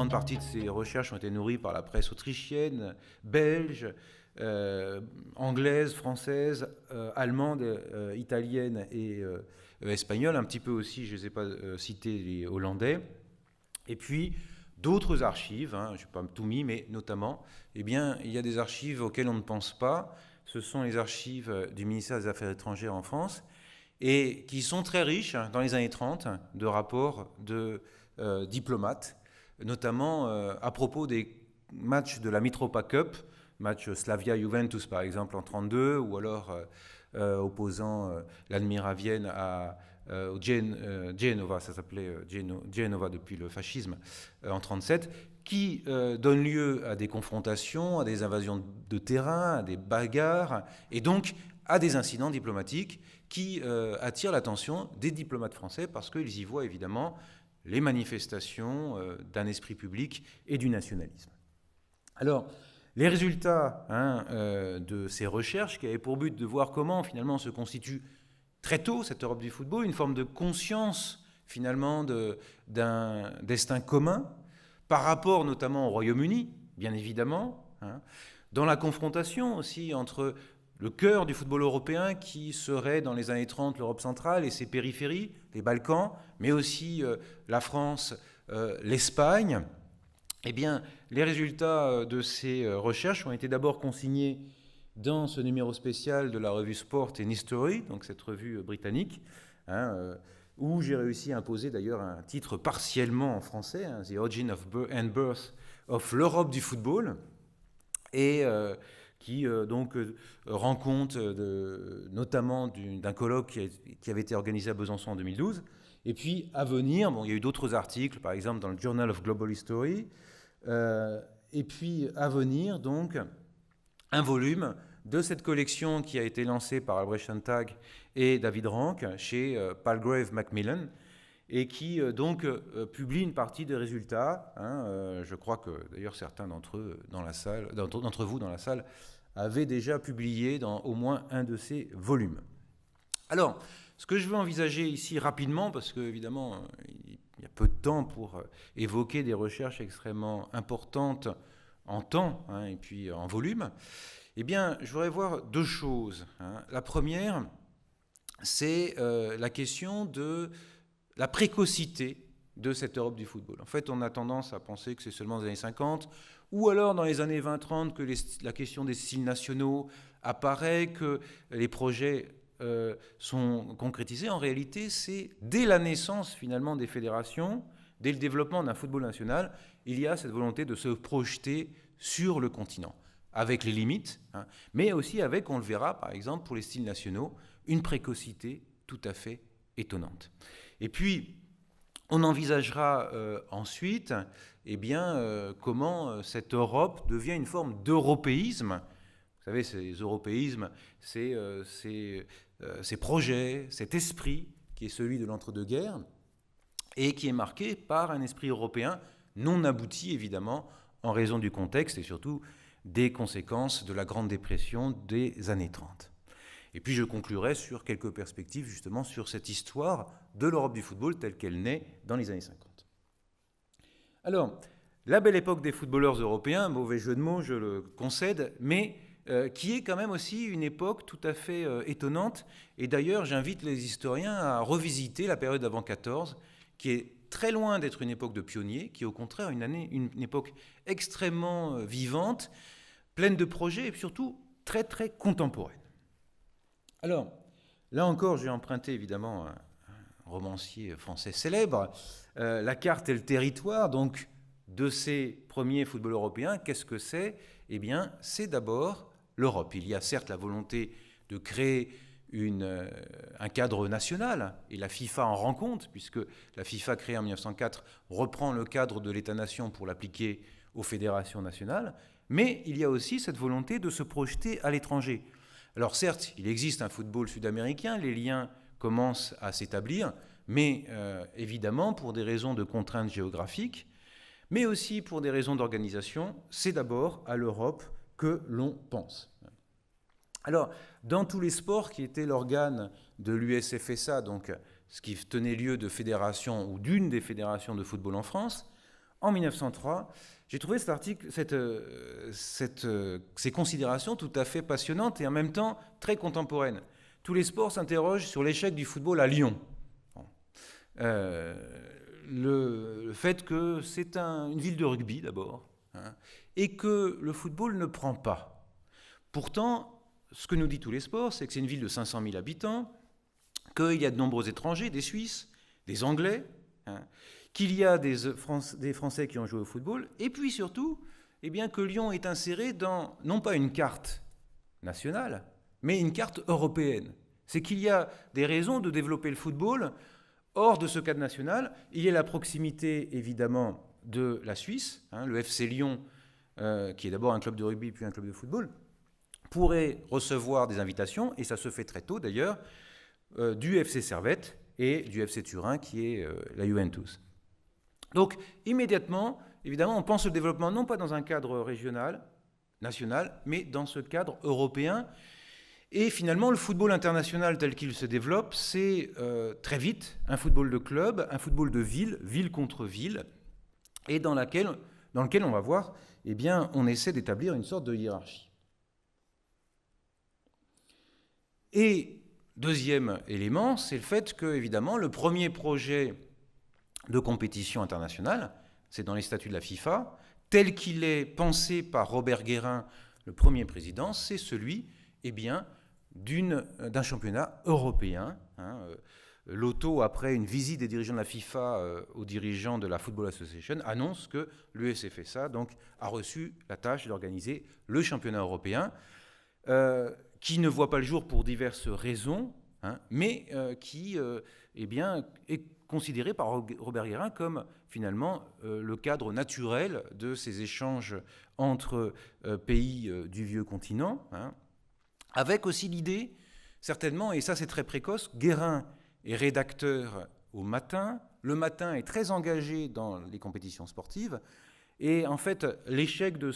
grande partie de ces recherches ont été nourries par la presse autrichienne, belge, anglaise, française, allemande, italienne et espagnole. Un petit peu aussi, je ne les ai pas cités, les hollandais. Et puis, d'autres archives, je n'ai pas tout mis, mais notamment, eh bien, il y a des archives auxquelles on ne pense pas. Ce sont les archives du ministère des Affaires étrangères en France, et qui sont très riches dans les années 30 de rapports de diplomates, notamment à propos des matchs de la Mitropa Cup, match Slavia-Juventus par exemple en 1932, ou alors opposant l'Admira Vienne au Genova, ça s'appelait Genova depuis le fascisme, en 1937, qui donne lieu à des confrontations, à des invasions de terrain, à des bagarres, et donc à des incidents diplomatiques qui attirent l'attention des diplomates français parce qu'ils y voient évidemment les manifestations d'un esprit public et du nationalisme. Alors, les résultats de ces recherches qui avaient pour but de voir comment finalement se constitue très tôt cette Europe du football, une forme de conscience finalement d'un destin commun par rapport notamment au Royaume-Uni, bien évidemment, dans la confrontation aussi entre le cœur du football européen qui serait dans les années 30 l'Europe centrale et ses périphéries, les Balkans, mais aussi la France, l'Espagne. Eh bien, les résultats de ces recherches ont été d'abord consignés dans ce numéro spécial de la revue Sport and History, donc cette revue britannique, où j'ai réussi à imposer d'ailleurs un titre partiellement en français, The Origin and Birth of l'Europe du football, et qui donc rend compte notamment d'un colloque qui avait été organisé à Besançon en 2012. Et puis à venir, il y a eu d'autres articles, par exemple dans le Journal of Global History, et puis à venir donc un volume de cette collection qui a été lancée par Albrecht Sontag et David Rank chez Palgrave Macmillan, et qui donc publie une partie des résultats. Je crois que d'ailleurs certains d'entre vous dans la salle avaient déjà publié dans au moins un de ces volumes. Alors, ce que je veux envisager ici rapidement, parce qu'évidemment il y a peu de temps pour évoquer des recherches extrêmement importantes en temps et puis en volume, eh bien, je voudrais voir deux choses. La première, c'est la question de la précocité de cette Europe du football. En fait, on a tendance à penser que c'est seulement dans les années 50, ou alors dans les années 20-30 que la question des styles nationaux apparaît, que les projets sont concrétisés. En réalité, c'est dès la naissance finalement des fédérations, dès le développement d'un football national, il y a cette volonté de se projeter sur le continent, avec les limites, mais aussi avec, on le verra par exemple pour les styles nationaux, une précocité tout à fait étonnante. Et puis, on envisagera ensuite comment cette Europe devient une forme d'européisme. Vous savez, ces européismes, ces projets, cet esprit qui est celui de l'entre-deux-guerres et qui est marqué par un esprit européen non abouti, évidemment, en raison du contexte et surtout des conséquences de la Grande Dépression des années 30. Et puis je conclurai sur quelques perspectives justement sur cette histoire de l'Europe du football telle qu'elle naît dans les années 50. Alors, la belle époque des footballeurs européens, mauvais jeu de mots, je le concède, mais qui est quand même aussi une époque tout à fait étonnante. Et d'ailleurs, j'invite les historiens à revisiter la période d'avant 14, qui est très loin d'être une époque de pionniers, qui est au contraire une époque extrêmement vivante, pleine de projets et surtout très très contemporaine. Alors, là encore, j'ai emprunté évidemment un romancier français célèbre, La carte et le territoire, donc de ces premiers footballs européens. Qu'est-ce que c'est ? Eh bien, c'est d'abord l'Europe. Il y a certes la volonté de créer un cadre national, et la FIFA en rend compte, puisque la FIFA créée en 1904 reprend le cadre de l'État-nation pour l'appliquer aux fédérations nationales, mais il y a aussi cette volonté de se projeter à l'étranger. Alors certes, il existe un football sud-américain, les liens commencent à s'établir, mais évidemment pour des raisons de contraintes géographiques, mais aussi pour des raisons d'organisation, c'est d'abord à l'Europe que l'on pense. Alors, dans tous les sports qui étaient l'organe de l'USFSA, donc ce qui tenait lieu de fédération ou d'une des fédérations de football en France, en 1903, j'ai trouvé cet article, ces considérations tout à fait passionnantes et en même temps très contemporaines. Tous les sports s'interrogent sur l'échec du football à Lyon. Bon. Le fait que c'est une ville de rugby d'abord, hein, et que le football ne prend pas. Pourtant, ce que nous dit tous les sports, c'est que c'est une ville de 500 000 habitants, qu'il y a de nombreux étrangers, des Suisses, des Anglais, hein, qu'il y a des Français qui ont joué au football, et puis surtout, eh bien, que Lyon est inséré dans, non pas une carte nationale, mais une carte européenne. C'est qu'il y a des raisons de développer le football hors de ce cadre national. Il y a la proximité, évidemment, de la Suisse, hein, le FC Lyon, qui est d'abord un club de rugby puis un club de football, pourrait recevoir des invitations, et ça se fait très tôt d'ailleurs, du FC Servette et du FC Turin, qui est la Juventus. Donc, immédiatement, évidemment, on pense au développement non pas dans un cadre régional, national, mais dans ce cadre européen. Et finalement, le football international tel qu'il se développe, c'est très vite un football de club, un football de ville, ville contre ville, et dans lequel on va voir, eh bien, on essaie d'établir une sorte de hiérarchie. Et deuxième élément, c'est le fait que, évidemment, le premier projet de compétition internationale, c'est dans les statuts de la FIFA, tel qu'il est pensé par Robert Guérin, le premier président, c'est celui, eh bien, d'un championnat européen. Hein. L'Auto, après une visite des dirigeants de la FIFA aux dirigeants de la Football Association, annonce que l'USFSA donc, a reçu la tâche d'organiser le championnat européen, qui ne voit pas le jour pour diverses raisons, hein, mais qui eh bien, est considéré par Robert Guérin comme finalement le cadre naturel de ces échanges entre pays du vieux continent, hein, avec aussi l'idée, certainement, et ça c'est très précoce, Guérin est rédacteur au Matin, le Matin est très engagé dans les compétitions sportives, et en fait l'échec de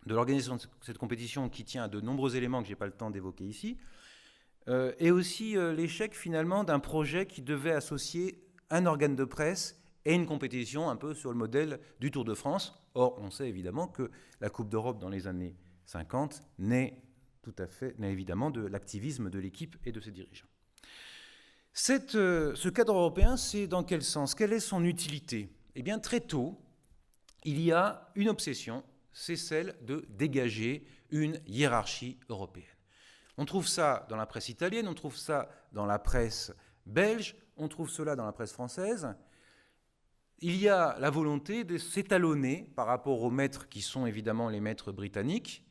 l'organisation de cette compétition, qui tient à de nombreux éléments que je n'ai pas le temps d'évoquer ici, et aussi l'échec finalement d'un projet qui devait associer un organe de presse et une compétition un peu sur le modèle du Tour de France. Or, on sait évidemment que la Coupe d'Europe dans les années 50 naît évidemment de l'activisme de l'équipe et de ses dirigeants. Ce cadre européen, c'est dans quel sens? Quelle est son utilité? Eh bien, très tôt, il y a une obsession, c'est celle de dégager une hiérarchie européenne. On trouve ça dans la presse italienne, on trouve ça dans la presse belge, on trouve cela dans la presse française. Il y a la volonté de s'étalonner par rapport aux maîtres qui sont évidemment les maîtres britanniques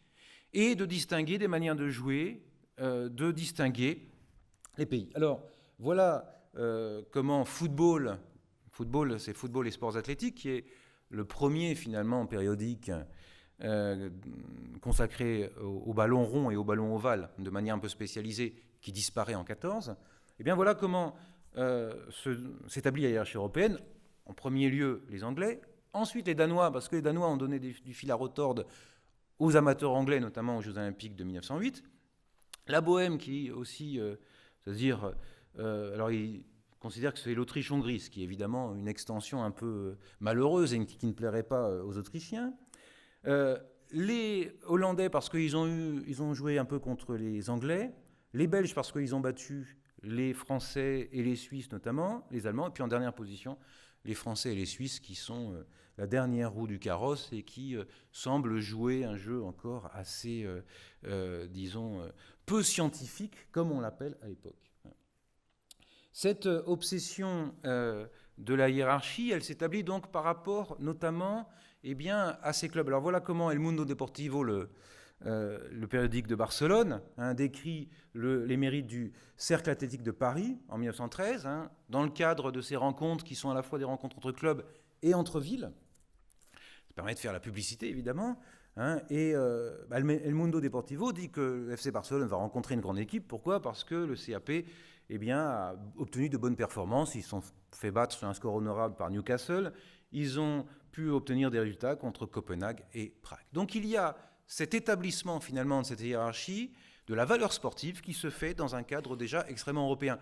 et de distinguer des manières de jouer, de distinguer les pays. Alors, voilà comment football, c'est Football et Sports Athlétiques, qui est le premier finalement périodique consacré au ballon rond et au ballon ovale de manière un peu spécialisée, qui disparaît en 14, et bien voilà comment s'établit la hiérarchie européenne. En premier lieu, les Anglais, ensuite les Danois, parce que les Danois ont donné du fil à retordre aux amateurs anglais, notamment aux Jeux Olympiques de 1908. La Bohème, qui aussi, c'est-à-dire, alors ils considèrent que c'est l'Autriche-Hongrie, ce qui est évidemment une extension un peu malheureuse et qui ne plairait pas aux Autrichiens. Les Hollandais, parce qu'ils ont joué un peu contre les Anglais. Les Belges, parce qu'ils ont battu les Français et les Suisses notamment, les Allemands. Et puis en dernière position, les Français et les Suisses, qui sont la dernière roue du carrosse et qui semblent jouer un jeu encore assez, disons, peu scientifique, comme on l'appelle à l'époque. Cette obsession de la hiérarchie, elle s'établit donc par rapport notamment, eh bien, à ces clubs. Alors voilà comment El Mundo Deportivo, le périodique de Barcelone, décrit les mérites du Cercle Athlétique de Paris en 1913, dans le cadre de ces rencontres qui sont à la fois des rencontres entre clubs et entre villes. Ça permet de faire la publicité, évidemment. Et El Mundo Deportivo dit que le FC Barcelone va rencontrer une grande équipe. Pourquoi? Parce que le CAP a obtenu de bonnes performances. Ils se sont fait battre sur un score honorable par Newcastle. Ils ont pu obtenir des résultats contre Copenhague et Prague. Donc il y a cet établissement finalement de cette hiérarchie, de la valeur sportive qui se fait dans un cadre déjà extrêmement européen.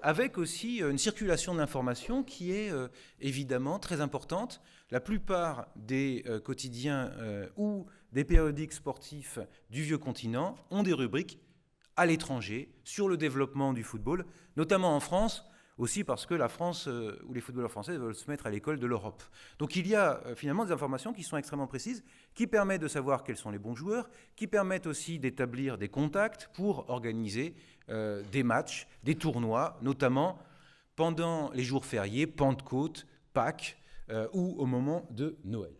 avec aussi une circulation de l'information qui est évidemment très importante. La plupart des quotidiens ou des périodiques sportifs du vieux continent ont des rubriques à l'étranger sur le développement du football, notamment en France, aussi parce que la France ou les footballeurs français veulent se mettre à l'école de l'Europe. Donc il y a finalement des informations qui sont extrêmement précises, qui permettent de savoir quels sont les bons joueurs, qui permettent aussi d'établir des contacts pour organiser des matchs, des tournois, notamment pendant les jours fériés, Pentecôte, Pâques ou au moment de Noël.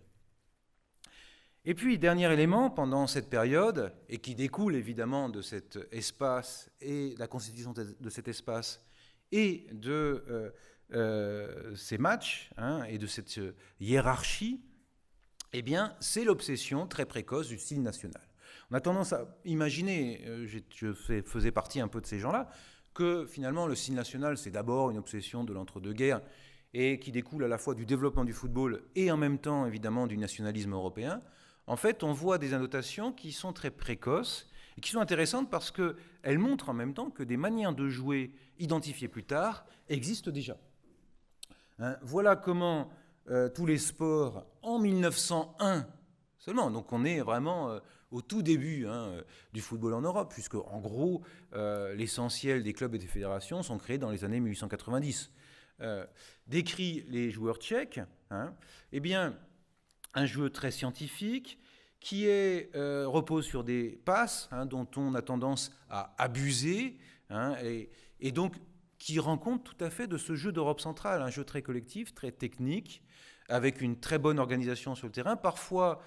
Et puis, dernier élément, pendant cette période, et qui découle évidemment de cet espace et de la constitution de cet espace et de ces matchs et de cette hiérarchie, eh bien, c'est l'obsession très précoce du style national. On a tendance à imaginer, je faisais partie un peu de ces gens-là, que finalement le style national, c'est d'abord une obsession de l'entre-deux-guerres et qui découle à la fois du développement du football et en même temps, évidemment, du nationalisme européen. En fait, on voit des annotations qui sont très précoces et qui sont intéressantes parce qu'elles montrent en même temps que des manières de jouer identifiées plus tard existent déjà. Voilà comment tous les sports, en 1901 seulement, donc on est vraiment au tout début du football en Europe, puisque en gros, l'essentiel des clubs et des fédérations sont créés dans les années 1890. Décrit les joueurs tchèques, eh bien, un jeu très scientifique qui repose sur des passes dont on a tendance à abuser et donc qui rend compte tout à fait de ce jeu d'Europe centrale, un jeu très collectif, très technique, avec une très bonne organisation sur le terrain, parfois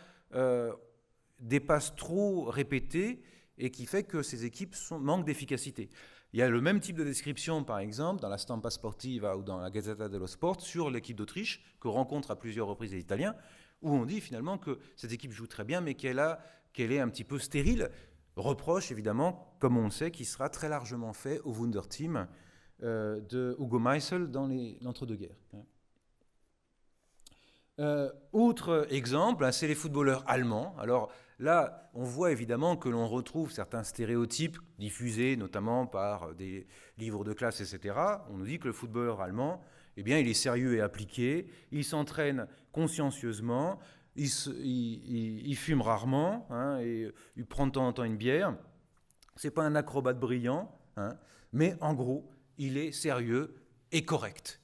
des passes trop répétées et qui fait que ces équipes manquent d'efficacité. Il y a le même type de description, par exemple, dans la Stampa Sportiva ou dans la Gazzetta dello Sport sur l'équipe d'Autriche, que rencontrent à plusieurs reprises les Italiens, où on dit finalement que cette équipe joue très bien, mais qu'elle est un petit peu stérile. Reproche, évidemment, comme on le sait, qui sera très largement fait au Wunderteam de Hugo Meisel dans l'entre-deux-guerres. Autre exemple, c'est les footballeurs allemands. Alors là, on voit évidemment que l'on retrouve certains stéréotypes diffusés, notamment par des livres de classe, etc. On nous dit que le footballeur allemand, eh bien, il est sérieux et appliqué, il s'entraîne consciencieusement, il fume rarement, et il prend de temps en temps une bière. C'est pas un acrobate brillant, mais en gros, il est sérieux et correct.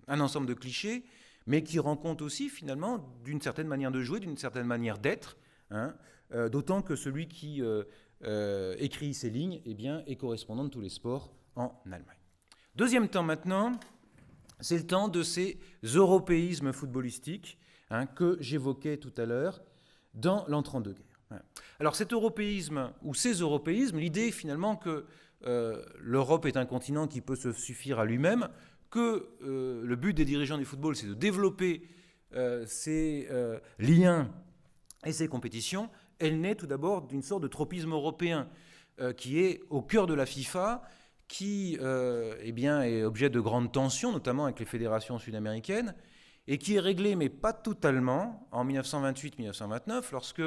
Un ensemble de clichés, mais qui rend compte aussi finalement d'une certaine manière de jouer, d'une certaine manière d'être, d'autant que celui qui écrit ces lignes est correspondant de tous les sports en Allemagne. Deuxième temps maintenant, c'est le temps de ces européismes footballistiques que j'évoquais tout à l'heure dans l'entre-deux-guerres. Alors cet européisme ou ces européismes, l'idée finalement que l'Europe est un continent qui peut se suffire à lui-même, que le but des dirigeants du football, c'est de développer ces liens et ces compétitions, elle naît tout d'abord d'une sorte de tropisme européen qui est au cœur de la FIFA, qui est objet de grandes tensions, notamment avec les fédérations sud-américaines, et qui est réglé, mais pas totalement, en 1928-1929, lorsque,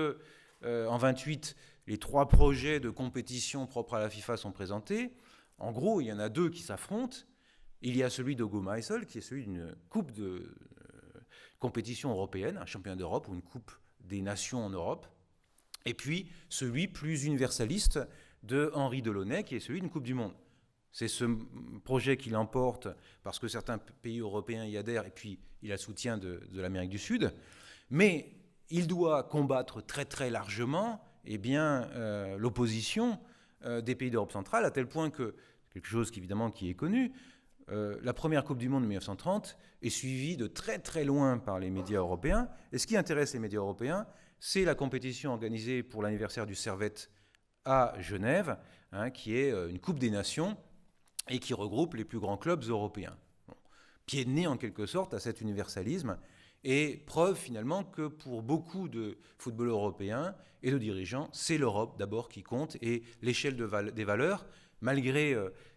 en 28, les 3 projets de compétition propres à la FIFA sont présentés. En gros, il y en a 2 qui s'affrontent. Il y a celui d'Hugo Meisel, qui est celui d'une coupe de compétition européenne, un championnat d'Europe ou une coupe des nations en Europe. Et puis, celui plus universaliste de Henri Delaunay, qui est celui d'une Coupe du Monde. C'est ce projet qui l'emporte parce que certains pays européens y adhèrent et puis il a le soutien de l'Amérique du Sud. Mais il doit combattre très très largement l'opposition des pays d'Europe centrale, à tel point que, quelque chose qui est connu, la première Coupe du Monde de 1930 est suivie de très très loin par les médias européens. Et ce qui intéresse les médias européens, c'est la compétition organisée pour l'anniversaire du Servette à Genève, qui est une Coupe des Nations et qui regroupe les plus grands clubs européens. Pied de nez en quelque sorte à cet universalisme et preuve finalement que pour beaucoup de footballeurs européens et de dirigeants, c'est l'Europe d'abord qui compte et l'échelle des valeurs, malgré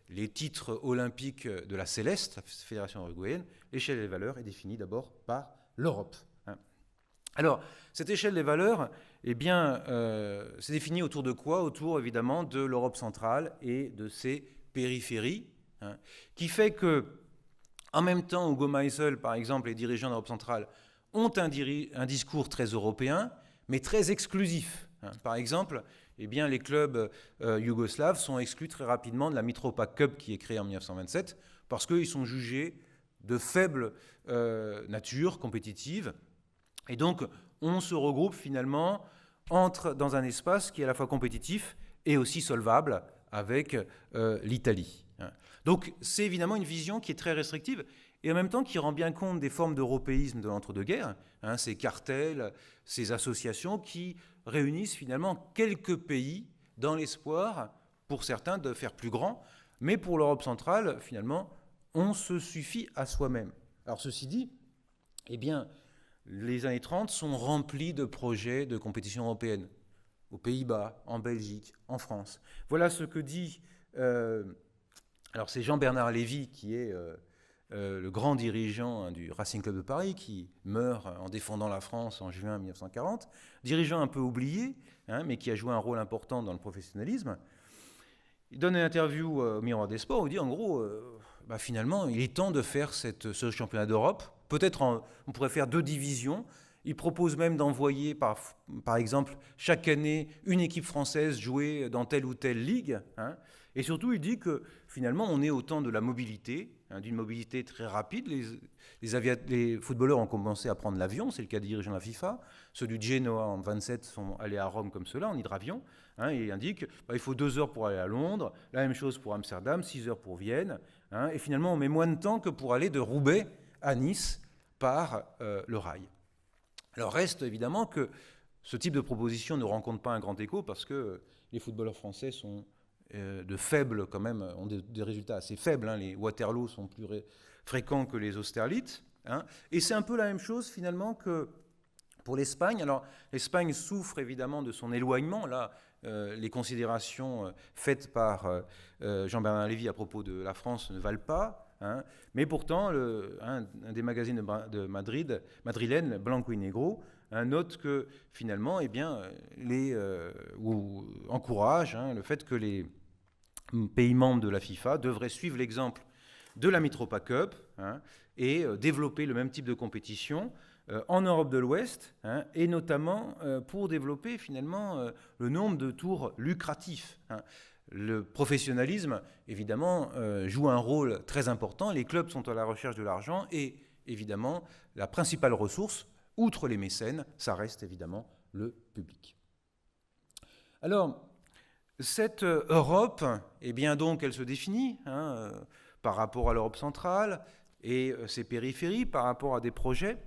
les titres olympiques de la Céleste, la Fédération uruguayenne, l'échelle des valeurs est définie d'abord par l'Europe. Alors, cette échelle des valeurs, c'est défini autour de quoi? Autour, évidemment, de l'Europe centrale et de ses périphéries, hein, qui fait que, en même temps, Hugo Meisel, par exemple, les dirigeants d'Europe centrale, ont un discours très européen, mais très exclusif. Hein. Par exemple, eh bien, les clubs yougoslaves sont exclus très rapidement de la Mitropa Cup qui est créée en 1927 parce qu'ils sont jugés de faible nature compétitive. Et donc, on se regroupe finalement, entre dans un espace qui est à la fois compétitif et aussi solvable avec l'Italie. Donc, c'est évidemment une vision qui est très restrictive et en même temps qui rend bien compte des formes d'européisme de l'entre-deux-guerres, hein, ces cartels, ces associations qui réunissent finalement quelques pays dans l'espoir, pour certains, de faire plus grand, mais pour l'Europe centrale, finalement, on se suffit à soi-même. Alors ceci dit, eh bien, les années 30 sont remplies de projets de compétition européenne, aux Pays-Bas, en Belgique, en France. Voilà ce que dit... alors c'est Jean-Bernard Lévy qui est le grand dirigeant du Racing Club de Paris, qui meurt en défendant la France en juin 1940, dirigeant un peu oublié, hein, mais qui a joué un rôle important dans le professionnalisme. Il donne une interview au Miroir des Sports où il dit en gros, finalement, il est temps de faire ce championnat d'Europe. Peut-être on pourrait faire 2 divisions. Il propose même d'envoyer, par exemple, chaque année, une équipe française jouer dans telle ou telle ligue. Hein. Et surtout, il dit que finalement, on est au temps de la mobilité, hein, d'une mobilité très rapide. Les footballeurs ont commencé à prendre l'avion, c'est le cas des dirigeants de la FIFA. Ceux du Genoa en 27 sont allés à Rome comme cela, en hydravion. Hein, et il indique qu'il faut 2 heures pour aller à Londres, la même chose pour Amsterdam, 6 heures pour Vienne. Hein, et finalement, on met moins de temps que pour aller de Roubaix à Nice par le rail. Alors reste évidemment que ce type de proposition ne rencontre pas un grand écho parce que les footballeurs français sont de faibles quand même, ont des résultats assez faibles. Hein. Les Waterloo sont plus fréquents que les Austerlitz. Hein. Et c'est un peu la même chose finalement que pour l'Espagne. Alors l'Espagne souffre évidemment de son éloignement. Là, les considérations faites par Jean-Bernard Lévy à propos de la France ne valent pas. Hein. Mais pourtant, un des magazines de Madrid, madrilène, Blanco y Negro, note que finalement, eh bien, ou encourage le fait que les pays membres de la FIFA devraient suivre l'exemple de la Mitropa Cup, hein, et développer le même type de compétition en Europe de l'Ouest, hein, et notamment pour développer finalement le nombre de tours lucratifs. Hein. Le professionnalisme, évidemment, joue un rôle très important. Les clubs sont à la recherche de l'argent et, évidemment, la principale ressource, outre les mécènes, ça reste évidemment le public. Alors, cette Europe, eh bien donc, elle se définit par rapport à l'Europe centrale et ses périphéries, par rapport à des projets.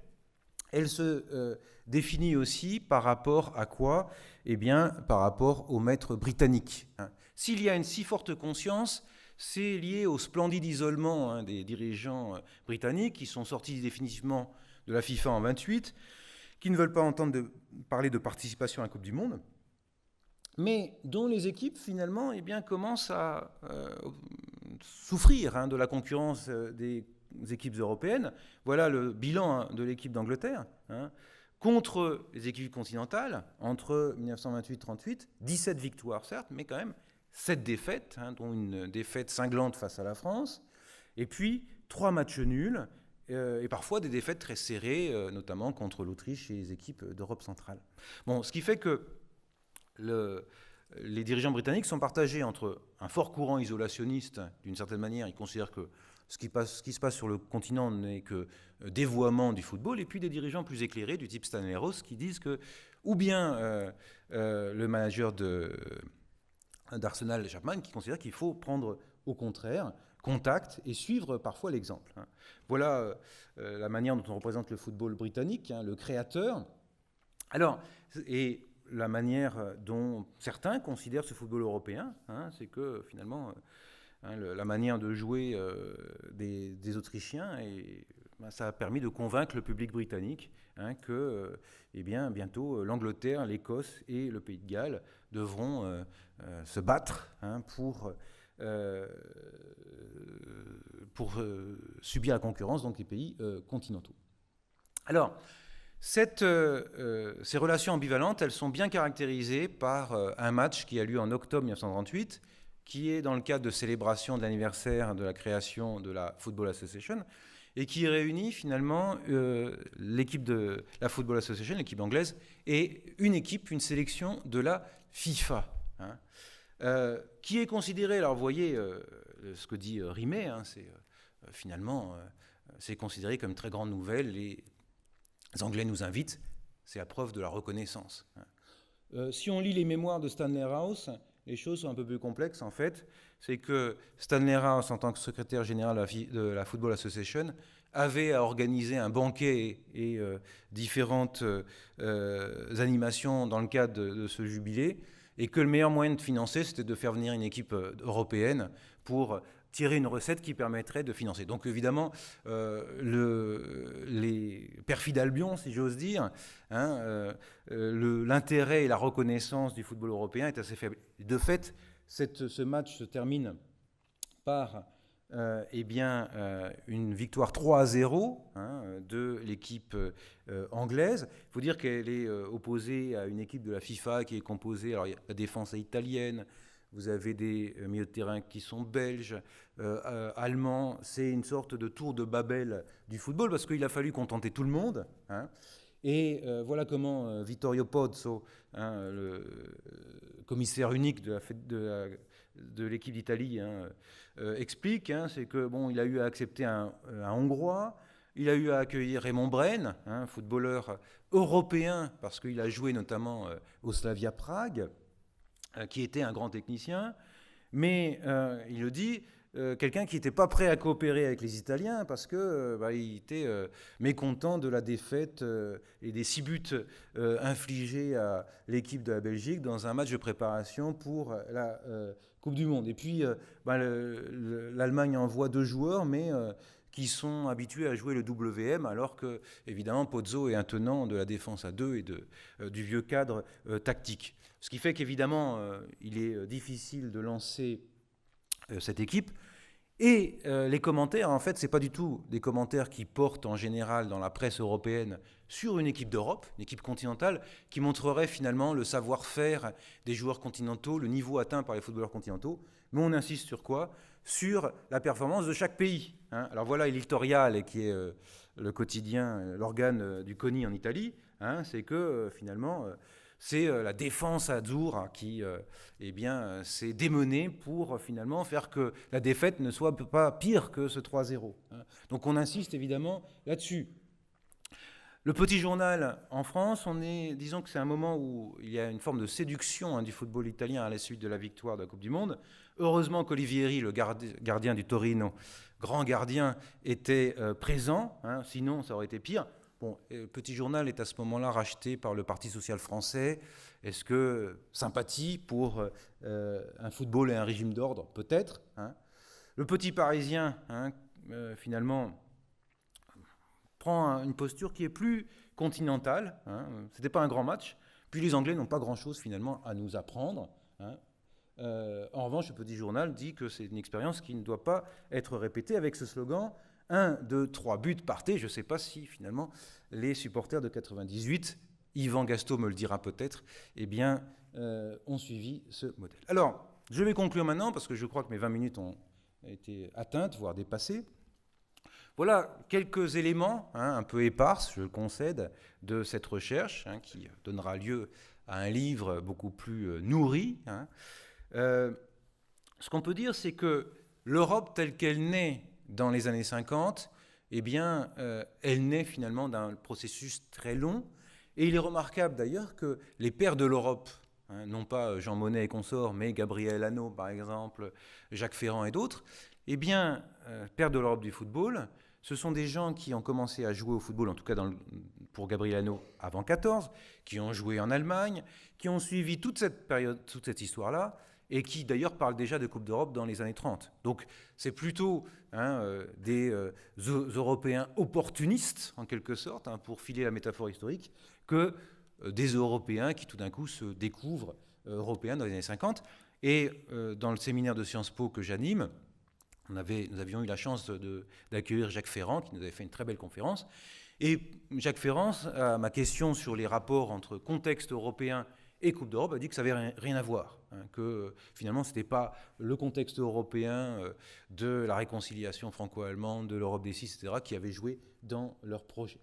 Elle se définit aussi par rapport à quoi ? Eh bien, par rapport aux maîtres britanniques. Hein. S'il y a une si forte conscience, c'est lié au splendide isolement des dirigeants britanniques qui sont sortis définitivement de la FIFA en 28, qui ne veulent pas entendre parler de participation à la Coupe du Monde, mais dont les équipes, finalement, eh bien, commencent à souffrir de la concurrence des équipes européennes. Voilà le bilan de l'équipe d'Angleterre. Contre les équipes continentales, entre 1928 et 1938, 17 victoires, certes, mais quand même 7 défaites, dont une défaite cinglante face à la France, et puis 3 matchs nuls, et parfois des défaites très serrées, notamment contre l'Autriche et les équipes d'Europe centrale. Bon, ce qui fait que les dirigeants britanniques sont partagés entre un fort courant isolationniste, d'une certaine manière, ils considèrent que ce qui se passe sur le continent n'est que dévoiement du football, et puis des dirigeants plus éclairés, du type Stanley Rose, qui disent que, ou bien le manager d'Arsenal, Chapman, qui considère qu'il faut prendre au contraire contact et suivre parfois l'exemple. Voilà la manière dont on représente le football britannique, le créateur. Alors, et la manière dont certains considèrent ce football européen, c'est que finalement, la manière de jouer des Autrichiens, ça a permis de convaincre le public britannique que bientôt l'Angleterre, l'Écosse et le Pays de Galles devront se battre pour subir la concurrence, donc les pays continentaux. Alors, ces relations ambivalentes, elles sont bien caractérisées par un match qui a lieu en octobre 1938, qui est dans le cadre de célébration de l'anniversaire de la création de la Football Association, et qui réunit finalement l'équipe de la Football Association, l'équipe anglaise, et une sélection de la FIFA, hein, qui est considérée, alors vous voyez ce que dit Rimet, hein, c'est finalement, c'est considéré comme une très grande nouvelle, les Anglais nous invitent, c'est la preuve de la reconnaissance. Hein. Si on lit les mémoires de Stanley Rous, les choses sont un peu plus complexes en fait. C'est que Stanley Rous, en tant que secrétaire général de la Football Association, avait à organiser un banquet et différentes animations dans le cadre de ce jubilé, et que le meilleur moyen de financer, c'était de faire venir une équipe européenne pour tirer une recette qui permettrait de financer. Donc évidemment, les perfides Albion, si j'ose dire, hein, l'intérêt et la reconnaissance du football européen est assez faible. De fait, ce match se termine par une victoire 3-0 hein, de l'équipe anglaise. Il faut dire qu'elle est opposée à une équipe de la FIFA qui est composée, alors la défense est italienne, vous avez des milieux de terrain qui sont belges, allemands. C'est une sorte de tour de Babel du football parce qu'il a fallu contenter tout le monde. Hein. Et voilà comment Vittorio Pozzo, hein, le commissaire unique de l'équipe d'Italie, hein, explique. Hein, c'est que bon, il a eu à accepter un Hongrois, il a eu à accueillir Raymond Braine, hein, footballeur européen parce qu'il a joué notamment au Slavia Prague, qui était un grand technicien, mais il le dit, quelqu'un qui n'était pas prêt à coopérer avec les Italiens parce qu'il était mécontent de la défaite et des 6 buts infligés à l'équipe de la Belgique dans un match de préparation pour la Coupe du Monde. Et puis l'Allemagne envoie 2 joueurs, mais qui sont habitués à jouer le WM, alors que, évidemment, Pozzo est un tenant de la défense à 2 et du vieux cadre tactique. Ce qui fait qu'évidemment, il est difficile de lancer cette équipe. Et les commentaires, en fait, ce n'est pas du tout des commentaires qui portent en général dans la presse européenne sur une équipe d'Europe, une équipe continentale, qui montrerait finalement le savoir-faire des joueurs continentaux, le niveau atteint par les footballeurs continentaux. Mais on insiste sur quoi ? Sur la performance de chaque pays. Hein. Alors voilà, l'Iltorial, qui est le quotidien, l'organe du CONI en Italie, hein, c'est que finalement... c'est la défense azzurra qui s'est démenée pour finalement faire que la défaite ne soit pas pire que ce 3-0. Hein. Donc on insiste évidemment là-dessus. Le petit journal en France, disons que c'est un moment où il y a une forme de séduction hein, du football italien à la suite de la victoire de la Coupe du Monde. Heureusement qu'Olivieri, le gardien du Torino, grand gardien, était présent, hein, sinon ça aurait été pire. Bon, le petit journal est à ce moment-là racheté par le Parti social français. Est-ce que sympathie pour un football et un régime d'ordre ? Peut-être. Hein. Le petit Parisien, hein, finalement, prend une posture qui est plus continentale. Hein. Ce n'était pas un grand match. Puis les Anglais n'ont pas grand-chose finalement à nous apprendre. Hein. En revanche, le petit journal dit que c'est une expérience qui ne doit pas être répétée avec ce slogan 1, 2, 3 buts partez. Je ne sais pas si finalement les supporters de 98, Yvan Gasto me le dira peut-être, ont suivi ce modèle. Alors, je vais conclure maintenant parce que je crois que mes 20 minutes ont été atteintes, voire dépassées. Voilà quelques éléments, hein, un peu éparses, je le concède, de cette recherche hein, qui donnera lieu à un livre beaucoup plus nourri. Hein. Ce qu'on peut dire, c'est que l'Europe telle qu'elle naît dans les années 50, elle naît finalement d'un processus très long. Et il est remarquable d'ailleurs que les pères de l'Europe, hein, non pas Jean Monnet et consorts, mais Gabriel Hano par exemple, Jacques Ferrand et d'autres, pères de l'Europe du football, ce sont des gens qui ont commencé à jouer au football, en tout cas pour Gabriel Hano avant 14, qui ont joué en Allemagne, qui ont suivi toute cette période, toute cette histoire-là, et qui d'ailleurs parlent déjà de Coupe d'Europe dans les années 30. Donc c'est plutôt des Européens opportunistes, en quelque sorte, hein, pour filer la métaphore historique, que des Européens qui tout d'un coup se découvrent européens dans les années 50. Et dans le séminaire de Sciences Po que j'anime, nous avions eu la chance d'accueillir Jacques Ferrand, qui nous avait fait une très belle conférence. Et Jacques Ferrand, à ma question sur les rapports entre contexte européen Et Coupe d'Europe a dit que ça n'avait rien à voir, que finalement ce n'était pas le contexte européen de la réconciliation franco-allemande, de l'Europe des six, etc., qui avait joué dans leur projet.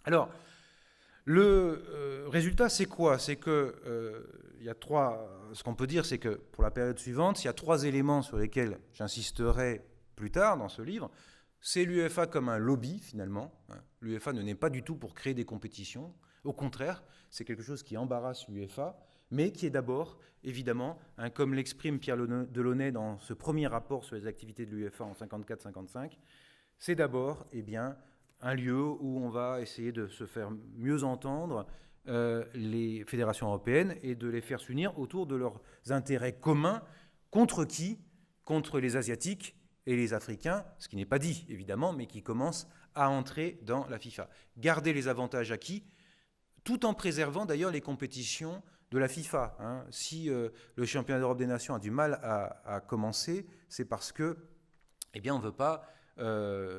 Alors, le résultat, c'est quoi? C'est que il y a ce qu'on peut dire, c'est que pour la période suivante, il y a 3 éléments sur lesquels j'insisterai plus tard dans ce livre. C'est l'UEFA comme un lobby, finalement. L'UEFA ne naît pas du tout pour créer des compétitions. Au contraire, c'est quelque chose qui embarrasse l'UEFA, mais qui est d'abord, évidemment, comme l'exprime Pierre Delaunay dans ce premier rapport sur les activités de l'UEFA en 54-55, c'est d'abord, un lieu où on va essayer de se faire mieux entendre les fédérations européennes et de les faire s'unir autour de leurs intérêts communs. Contre qui? Contre les Asiatiques et les Africains, ce qui n'est pas dit, évidemment, mais qui commence à entrer dans la FIFA. Garder les avantages acquis, tout en préservant d'ailleurs les compétitions de la FIFA. Si le championnat d'Europe des Nations a du mal à commencer, c'est parce que, on ne veut pas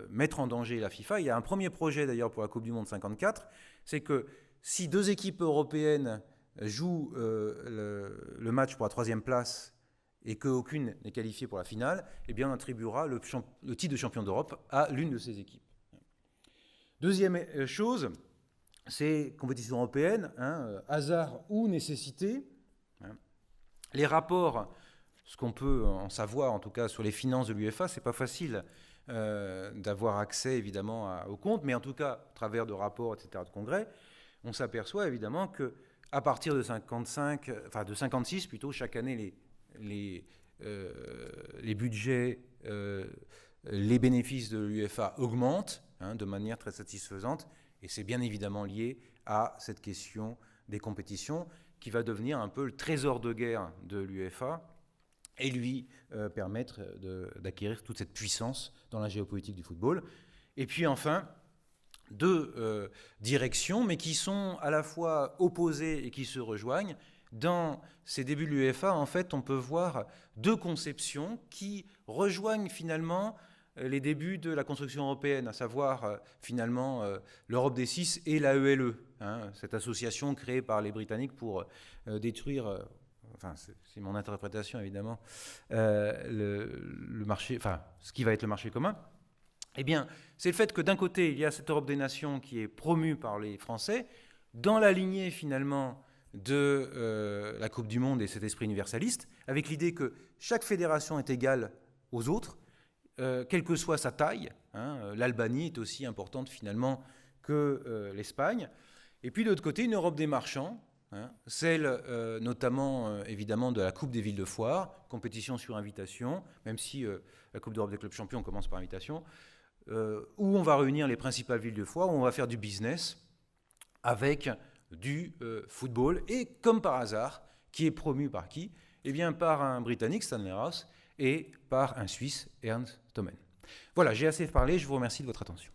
mettre en danger la FIFA. Il y a un premier projet d'ailleurs pour la Coupe du Monde 54, c'est que si 2 équipes européennes jouent le match pour la 3e place et qu'aucune n'est qualifiée pour la finale, on attribuera le titre de champion d'Europe à l'une de ces équipes. Deuxième chose, c'est compétition européenne, hasard ou nécessité. Les rapports, ce qu'on peut en savoir en tout cas sur les finances de l'UEFA, c'est pas facile d'avoir accès évidemment aux comptes, mais en tout cas, à travers de rapports, etc., de congrès, on s'aperçoit évidemment qu'à partir de 56 plutôt, chaque année, les budgets, les bénéfices de l'UEFA augmentent de manière très satisfaisante, et c'est bien évidemment lié à cette question des compétitions qui va devenir un peu le trésor de guerre de l'UEFA et lui permettre d'acquérir toute cette puissance dans la géopolitique du football. Et puis enfin, 2 directions, mais qui sont à la fois opposées et qui se rejoignent. Dans ces débuts de l'UEFA, en fait, on peut voir 2 conceptions qui rejoignent finalement les débuts de la construction européenne, à savoir finalement l'Europe des 6 et la ELE, cette association créée par les Britanniques pour détruire... c'est mon interprétation évidemment, le marché, ce qui va être le marché commun. C'est le fait que d'un côté, il y a cette Europe des nations qui est promue par les Français, dans la lignée finalement de la Coupe du Monde et cet esprit universaliste, avec l'idée que chaque fédération est égale aux autres, quelle que soit sa taille. L'Albanie est aussi importante finalement que l'Espagne. Et puis de l'autre côté, une Europe des marchands, celle notamment évidemment de la Coupe des villes de foire, compétition sur invitation, même si la Coupe d'Europe des clubs champions commence par invitation, où on va réunir les principales villes de foire, où on va faire du business avec du football, et comme par hasard, qui est promu par qui? Par un Britannique, Stanley Rouse, et par un Suisse, Ernst Thommen. Voilà, j'ai assez parlé, je vous remercie de votre attention.